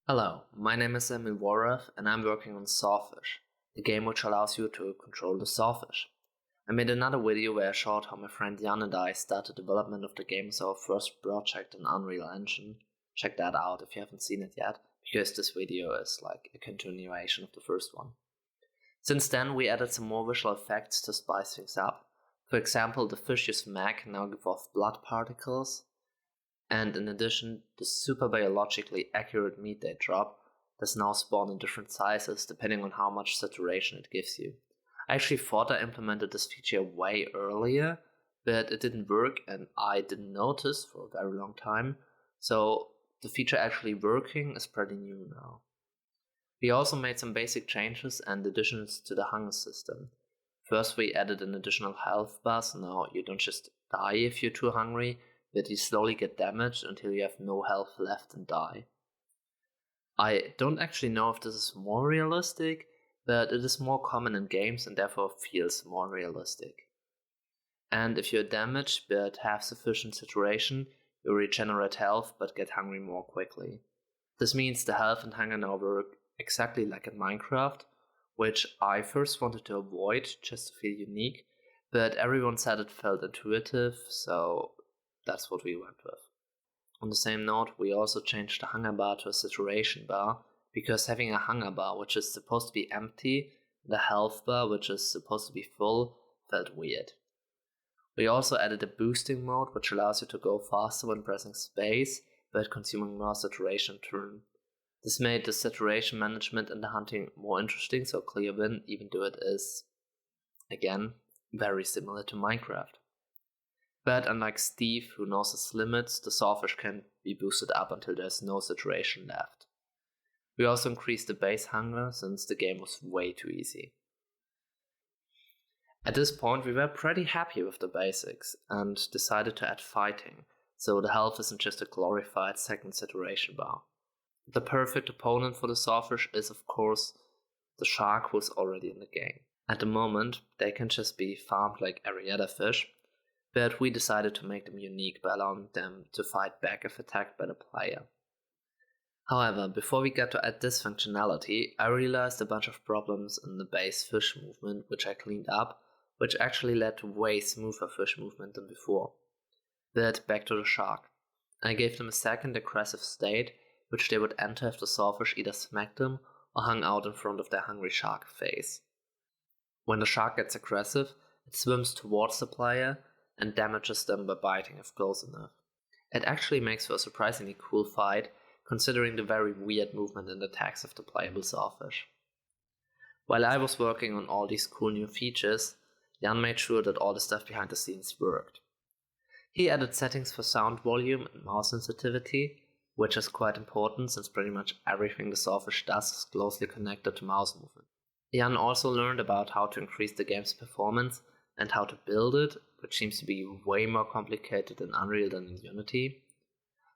Hello, my name is Emil Waref and I'm working on Sawfish, the game which allows you to control the sawfish. I made another video where I showed how my friend Jan and I started development of the game as our first project in Unreal Engine. Check that out if you haven't seen it yet, because this video is like a continuation of the first one. Since then we added some more visual effects to spice things up. For example, the fish you smack now give off blood particles. And in addition, the super biologically accurate meat they drop does now spawn in different sizes depending on how much saturation it gives you. I actually thought I implemented this feature way earlier, but it didn't work and I didn't notice for a very long time, so the feature actually working is pretty new now. We also made some basic changes and additions to the hunger system. First we added an additional health bar, so now you don't just die if you're too hungry, but you slowly get damaged until you have no health left and die. I don't actually know if this is more realistic, but it is more common in games and therefore feels more realistic. And if you're damaged but have sufficient saturation, you regenerate health but get hungry more quickly. This means the health and hunger now work exactly like in Minecraft, which I first wanted to avoid just to feel unique, but everyone said it felt intuitive, so that's what we went with. On the same note, we also changed the hunger bar to a saturation bar, because having a hunger bar which is supposed to be empty, and a health bar which is supposed to be full, felt weird. We also added a boosting mode which allows you to go faster when pressing space, but consuming more saturation in turn. This made the saturation management and the hunting more interesting, so clear win, even though it is, again, very similar to Minecraft. But unlike Steve, who knows his limits, the sawfish can be boosted up until there's no saturation left. We also increased the base hunger since the game was way too easy. At this point we were pretty happy with the basics and decided to add fighting, so the health isn't just a glorified second saturation bar. The perfect opponent for the sawfish is of course the shark, who's already in the game. At the moment they can just be farmed like every other fish, but we decided to make them unique by allowing them to fight back if attacked by the player. However, before we get to add this functionality, I realized a bunch of problems in the base fish movement which I cleaned up, which actually led to way smoother fish movement than before. But back to the shark. I gave them a second aggressive state, which they would enter if the sawfish either smacked them or hung out in front of their hungry shark face. When the shark gets aggressive, it swims towards the player and damages them by biting if close enough. It actually makes for a surprisingly cool fight, considering the very weird movement and attacks of the playable sawfish. While I was working on all these cool new features, Jan made sure that all the stuff behind the scenes worked. He added settings for sound volume and mouse sensitivity, which is quite important since pretty much everything the sawfish does is closely connected to mouse movement. Jan also learned about how to increase the game's performance and how to build it, which seems to be way more complicated in Unreal than in Unity.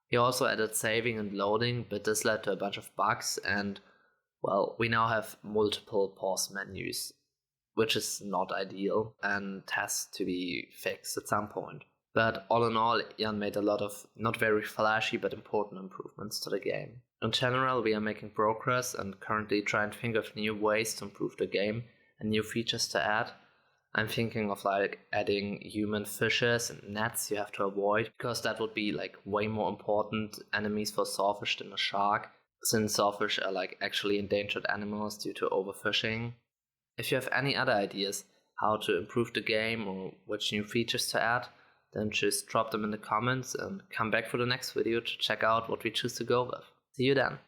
He also added saving and loading, but this led to a bunch of bugs and, well, we now have multiple pause menus, which is not ideal and has to be fixed at some point. But all in all, Jan made a lot of not very flashy but important improvements to the game. In general, we are making progress and currently trying to think of new ways to improve the game and new features to add. I'm thinking of like adding human fishes and nets you have to avoid, because that would be like way more important enemies for sawfish than a shark, since sawfish are like actually endangered animals due to overfishing. If you have any other ideas how to improve the game or which new features to add, then just drop them in the comments and come back for the next video to check out what we choose to go with. See you then!